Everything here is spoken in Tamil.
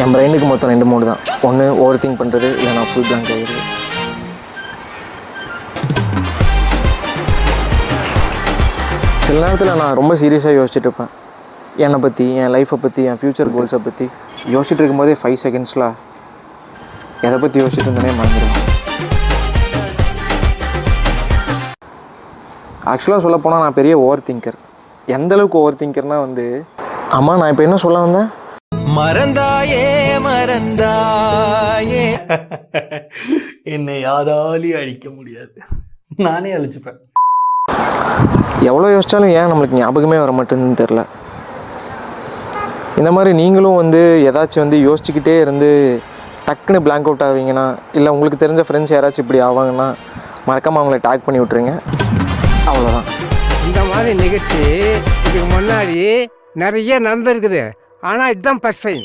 என் பிரெயினுக்கு மொத்தம் 2 மோடு தான். ஒன்று ஓவர் திங்க் பண்ணுறது, இல்லைனா ஃபுல் பிளாங்க் ஆகிடுது. சில நேரத்தில் நான் ரொம்ப சீரியஸாக யோசிச்சுட்டு இருப்பேன். என்னை பற்றி, என் லைஃப்பை பற்றி, என் ஃப்யூச்சர் கோல்ஸை பற்றி யோசிச்சுட்டு இருக்கும்போதே 5 செகண்ட்ஸில் எதை பற்றி யோசிச்சுட்டு இருந்தேனே மறந்துடுவேன். ஆக்சுவலாக சொல்லப்போனால் நான் பெரிய ஓவர் திங்கர். எந்தளவுக்கு ஓவர் திங்கர்னால் வந்து, அம்மா நான் இப்போ என்ன சொல்ல வந்தேன், மறந்தாயே மறந்தாயே என்னை யாராலையும் அழிக்க முடியாது, நானே அழிச்சுப்பேன். எவ்வளோ யோசித்தாலும் ஏன் நம்மளுக்கு ஞாபகமே வர மாட்டேன்னு தெரில. இந்த மாதிரி நீங்களும் வந்து ஏதாச்சும் வந்து யோசிச்சுக்கிட்டே இருந்து டக்குன்னு பிளாங்க் அவுட் ஆவீங்கன்னா, இல்லை உங்களுக்கு தெரிஞ்ச ஃப்ரெண்ட்ஸ் யாராச்சும் இப்படி ஆவாங்கன்னா மறக்காமல் அவங்கள டேக் பண்ணி விட்ருங்க. அவ்வளோதான். இந்த மாதிரி நிகழ்ச்சி இதுக்கு முன்னாடி நிறைய நடந்திருக்குது. ஆனால் இதுதான் ஃபர்ஸ்ட் டைம்.